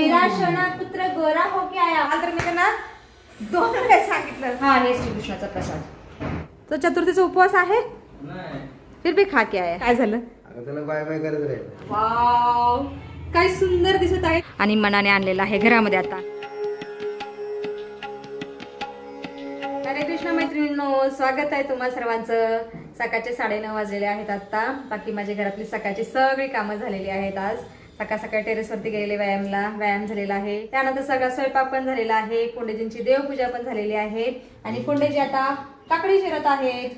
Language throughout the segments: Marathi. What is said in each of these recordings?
मेरा शोना पुत्र गोरा हो के आया. तर मी त्यांना 2 वेळेस सांगितलं. हा हे श्रीकृष्णाचा प्रसाद. तो चतुर्थीचा उपवास आहे फिर भी खा के आया. काय झालं? त्याला बाय बाय करत राहील. वाव काय सुंदर दिसत आहे. आणि मनाने आणलेला आहे घरामध्ये आता. हरे कृष्ण मैत्रिणींनो, स्वागत आहे तुम्हा सर्वांचं. सकाळचे 9:30 वाजलेले आहेत आता. बाकी माझ्या घरातली सकाळची सगळी कामं झालेली आहेत. आज सकाळ सकाळी टेरेसवरती गेलेले व्यायाम झालेला आहे. त्यानंतर सगळा स्वयंपाक पण झालेला आहे. पुंडेजींची देवपूजा पण झालेली आहे. आणि पुंडेजी आता काकडी चिरत आहेत.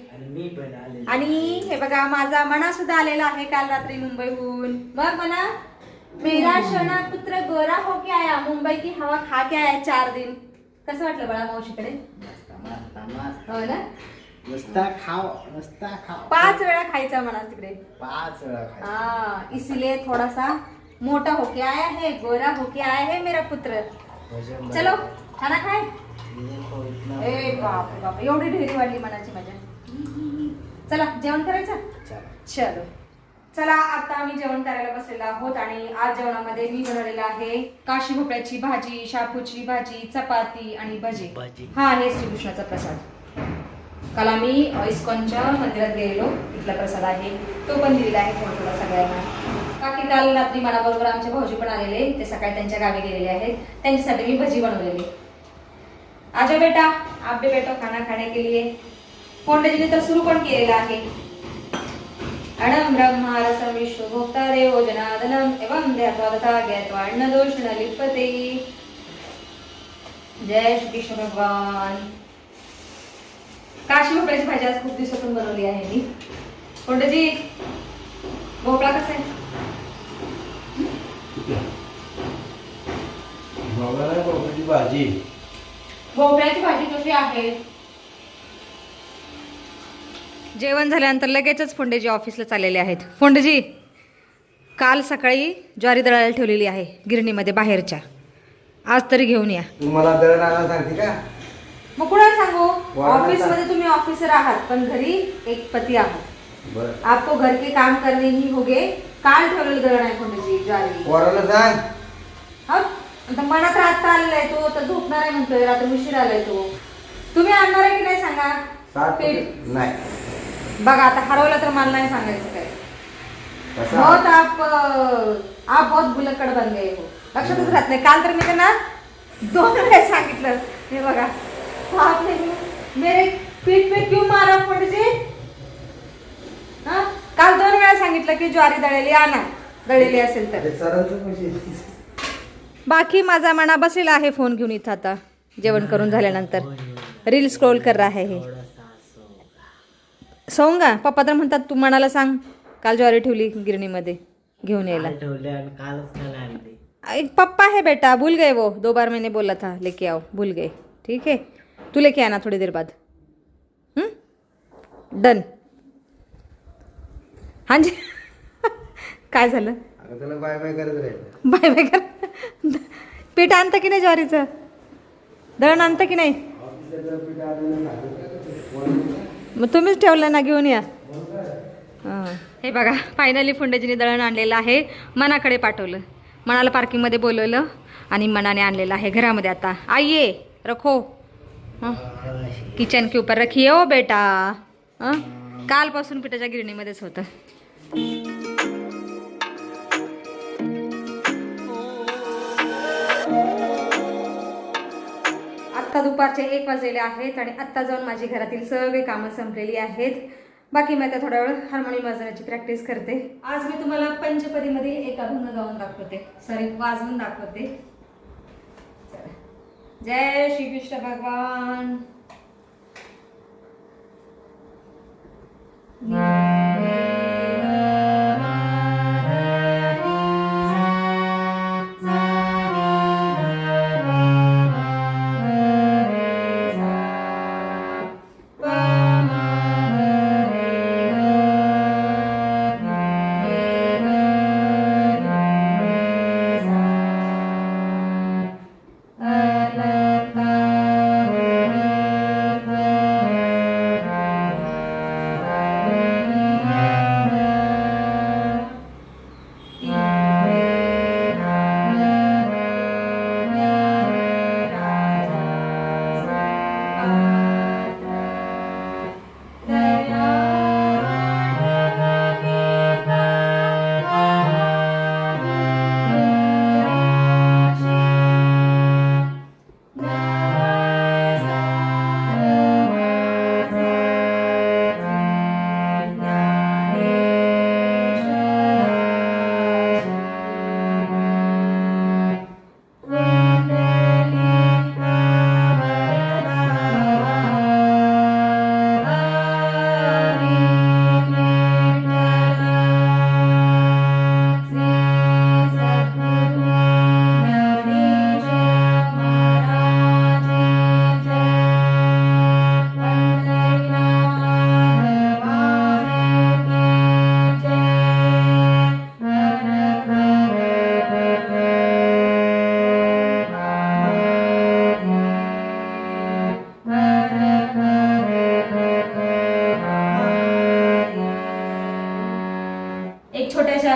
आणि हे बघा माझा मना सुद्धा आलेला आहे काल रात्री मुंबईहून. मग मना मेरा शोना पुत्र गोरा हो के आया, मुंबई की हवा खा के आया 4 दिन. कसं वाटलं बाळा मावशीकडे? हो ना, नुसता खाओ नुसता खाओ. 5 वेळा खायचा म्हणा तिकडे. 5 वेळा खायचं. हाँ, इसलिए थोड़ा सा मोटा होके आया है, गोरा होके आया है मेरा पुत्र. चलो खाना खाए. ए बाप रे बाप, एवढी ढेरी वाढली मनाची माझ्या. चला जेवण करायचं. चलो चला आता आम्ही जेवण करायला बसलेलो आहोत. आणि आज जेवणामध्ये मी बनवलेलं आहे काशी भोपळ्याची भाजी, शापूची भाजी, चपाती आणि भजी. हा हे श्रीकृष्णाचा प्रसाद. काल आम्ही इस्कॉनच्या मंदिरात गेलेलो, तिथला प्रसाद आहे तो पण दिलेला आहे थोडा सगळ्यांना. बाकी काल रात्री मनाबरोबर आमचे भाऊजी पण आलेले, ते सकाळी त्यांच्या गावी गेलेले आहेत. त्यांच्यासाठी मी भजी बनवलेली. आजा बेटा, आप भी बैठो खाना खाने के लिए. फोंडेजीने तर सुरू पण केलेला आहे. अणम ब्रह्मा रसम विष्णु भोक्तारे ओजनादनम एवं ध्यात्वा तथा ज्ञात्वा अन्न दोष न लिप्यते. जय श्री कृष्ण भगवान. काशी भोपळ्याची भाजी आज खूप दिवसातून बनवली आहे मी. फोंडेजी भोपळा कसा आहे? भाजी भोपळ्याची भाजी कशी आहे? जेवण झाल्यानंतर लगेचच फोंडेजी ऑफिसला चाललेले आहेत. फोंडेजी काल सकाळी ज्वारी दळायला ठेवलेली आहे गिरणीमध्ये बाहेरच्या, आज तरी घेऊन या. तुम्हाला दळण आणायला सांगते का? मग कुणाला सांगू? ऑफिस मध्ये तुम्ही ऑफिसर आहात पण घरी एक पती आहात. आपको घर के काम करने ही होगे. काल ठेवलेलं दळण आहे फोंडेजी ज्वारी. पोराला सांग. हा आता मनात राहता आलाय तो, तर झोपणार आहे म्हणतोय, रात्री उशीर आलाय तो. तुम्ही आणणार आहे की नाही सांगा? पीठ नाही बघा आता हरवलं तर मला नाही सांगायचं काय. बहुत आप बहुत बुलक्कड बन गए हो. लक्षातच राहत नाही. काल तर मी त्यांना 2 वेळेस सांगितलं. हे बघा आपने मेरे पीठ पे क्यों मारा फोंडेजी? काल 2 वेळा सांगितलं की ज्वारी दळलेली आणा, दळलेली असेल तर. बाकी माझा मना बसलेला आहे फोन घेऊन इथं आता जेवण करून झाल्यानंतर. रील स्क्रोल कर रहा है. सोंगा पप्पा तर म्हणतात तू मनाला सांग काल ज्वारी ठेवली गिरणीमध्ये घेऊन यायला. पप्पा है बेटा, भूल गए वो. 2 बार मैंने बोला था लेके आओ, भूल गए. ठीक है तू लेके आना थोड़ी देर बाद. डन. हाँ जी. काय झालं? त्याला बाय बाय करत राहील. बाय बाय कर. पीठ आणतं की नाही ज्वारीचं? दळण आणतं की नाही? मग तुम्हीच ठेवलं ना, घेऊन या. हे बघा फायनली फोंडेजीने दळण आणलेलं आहे. मनाकडे पाठवलं, मनाला पार्किंगमध्ये बोलवलं आणि मनाने आणलेलं आहे घरामध्ये. आता आइए रखो. किचन के ऊपर रखिए ओ बेटा. कालपासून पिठाच्या गिरणीमध्येच होतं. आत्ता दुपारचे 1 वाजलेले आहेत आणि आत्ता जाऊन माझी घरातील सगळी कामं संपलेली आहेत. बाकी मी आता थोडा वेळ हार्मोनियम वाजवण्याची प्रॅक्टिस करते. आज मी तुम्हाला पंचपदीमधील एक अभंग गाऊन दाखवते, सॉरी वाजवून दाखवते. जय श्री कृष्ण भगवान.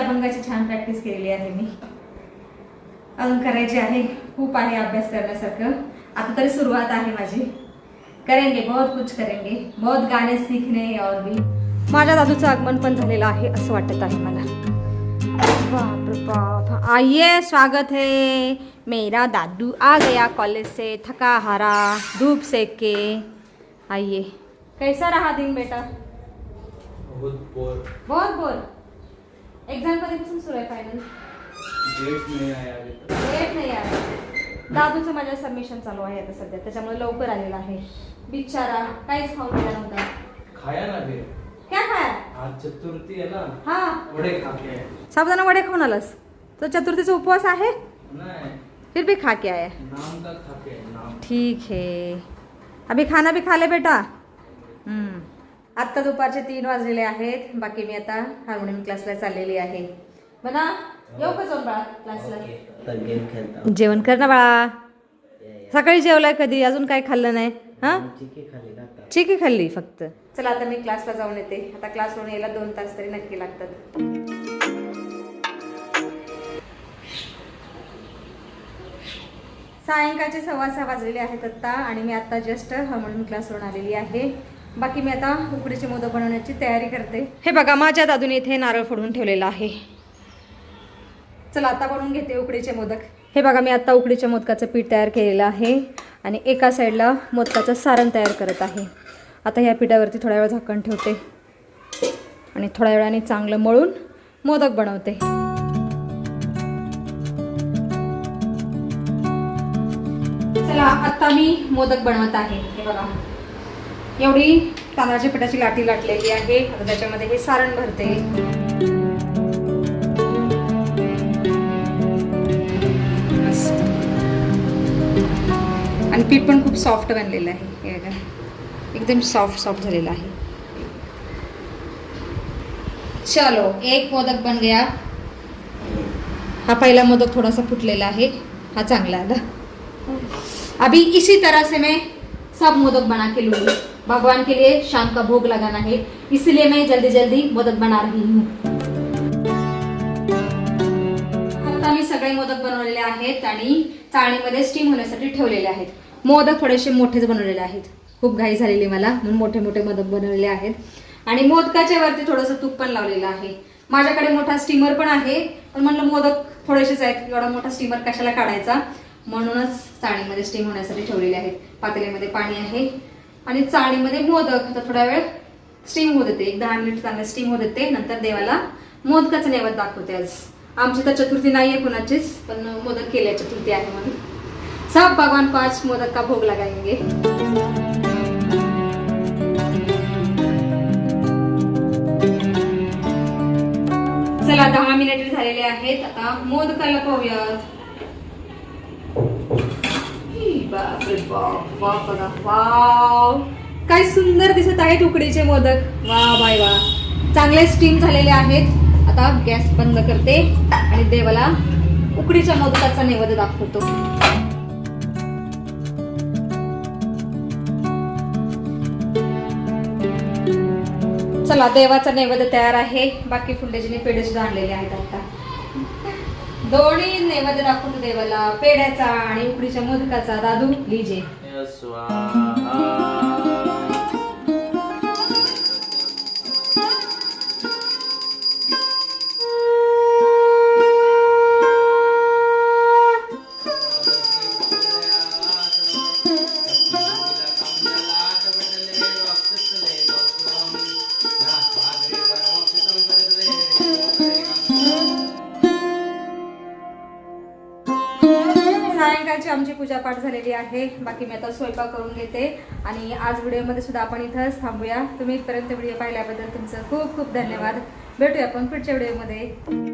अभंगाची छान प्रॅक्टिस केलेली आहे मी. अजून करायची आहे, खूप आहे अभ्यास करण्यासारखं. आता तरी सुरुवात आहे माझी. करेंगे, बहुत कुछ करेंगे, बहुत गाणे सीखने और भी. माझ्या दादूचं आगमन पण झालेलं आहे असं वाटत आहे मला. बाप रे बाप. आइए, स्वागत है. मेरा दादू आ गया कॉलेज से, थका हारा, धूप सेक के. आइए. कैसा रहा दिन बेटा? बहुत बोर. एग्जाम कधीपासून सुरू आहे फायनल? डेट नाही आया. दादूचं माझ्या सबमिशन चालू आहे आता सध्या, त्याच्यामुळे लवकर आलेला आहे बिचारा. काहीच खाऊन गेला नव्हता. खाया ना फिर. क्या खाया? आज चतुर्थी है ना. हाँ, वड़े खा के आए. साबुदाणा वडे खाऊन आलास? तो चतुर्थीचा उपवास आहे, नहीं, फिर भी खा के आया. नाम का खा के आए, नाम. ठीक है. अभी खाना भी खा ले बेटा. आत्ता दुपारचे 3 वाजलेले आहेत. बाकी मी आता हार्मोनियम क्लासला चाललेली आहे. बना येऊ का जाऊन बाळा क्लासला? गेम खेळता. जेवण कर ना बाळा. सकाळी जेवलाय कधी? अजून काय खाल्लं नाही? हा, चिकी खाली का आता? चिकी खाल्ली फक्त. चला आता मी क्लासला जाऊन येते. आता क्लासवरून यायला 2 तास तरी नक्की लागतात. सायंकाळचे 6:15 वाजलेले आहेत आत्ता आणि मी आता जस्ट हार्मोनियम क्लासवरून आलेली आहे. बाकी मी आता उकडीचे मोदक बनवण्याची तयारी करते. हे बघा, माझ्या दादूने इथे नारळ फोडून ठेवलेला आहे. चला आता बनवून घेते उकडीचे मोदक. हे बघा, मी आता उकडीच्या मोदकाचं पीठ तयार केलेलं आहे आणि एका साईडला मोदकाचं सारण तयार करत आहे. आता ह्या पिठावरती थोड्या वेळ झाकण ठेवते आणि थोड्या वेळाने चांगलं मळून मोदक बनवते. चला आता मी मोदक बनवत आहे. हे बघा, एवढी तांदळाच्या पिठाची लाटी लाटलेली आहे. आता त्याच्यामध्ये हे सारण भरते. मस्त. आणि पीठ पण खूप सॉफ्ट बनलेलं आहे. हे बघा, एकदम सॉफ्ट झालेलं आहे. चलो, एक मोदक बन गया. हा पहिला मोदक थोडासा फुटलेला आहे, हा चांगला आला. अभी इसी तरह से मैं सब मोदक बना के लूंगी. भगवान के लिए शाम का भोग लगाना है, इसलिए मैं जल्दी जल्दी मोदक बना रही हूँ. आता मी सगळे मोदक बनवलेले आहेत आणि चाळणीमध्ये स्टीम होण्यासाठी ठेवलेले आहेत. मोदक थोडेसे मोठेच बनवलेले आहेत. खूप घाई झालेली मला, म्हणून मोठे मोठे मोदक बनवलेले आहेत. आणि मोदकाच्या वरती थोडंसं तूप पण लावलेलं आहे. माझ्याकडे मोठा स्टीमर पण आहे, पण म्हणलं मोदक थोडेसेच आहेत, एवढा मोठा स्टीमर कशाला काढायचा, म्हणूनच चाळणीमध्ये स्टीम होण्यासाठी ठेवलेले आहेत. पातेल्यामध्ये पाणी आहे आणि चाळणीमध्ये मोदक. आता थोडा वेळ स्टीम होत देते, 10 मिनिट चांगलं स्टीम होत देते. नंतर देवाला मोदकाचं नैवेद्य दाखवते. आज आमची तर चतुर्थी नाही आहे कुणाचीच, पण मोदक केल्या चतुर्थी आहे म्हणून. सब भगवान को आज मोदक का भोग लगाएंगे. चला 10 मिनिट झालेले आहेत. आता मोदकाला पाहूयात. बापरे बाप, वा बघा, वाव, काय सुंदर दिसत आहेत उकडीचे मोदक. वा बाय वा, चांगले स्टीम झालेले आहेत. आता गॅस बंद करते आणि देवाला उकडीच्या मोदकाचा नैवेद्य दाखवतो. चला, देवाचा नैवेद्य तयार आहे. बाकी फुंडेजीने पेढे सुद्धा आणलेले आहेत. आता दोन्ही नैवेद्य दाखवतो देवाला, पेढ्याचा आणि उकडीच्या मोदकाचा. दादू लीजे. सायंकाळची आमची पूजापाठ झालेली आहे. बाकी मी आता स्वयंपाक करून घेते आणि आज व्हिडिओमध्ये सुद्धा आपण इथंच थांबूया. तुम्ही इथपर्यंत व्हिडिओ पाहिल्याबद्दल तुमचं खूप खूप धन्यवाद. भेटूया आपण पुढच्या व्हिडिओमध्ये.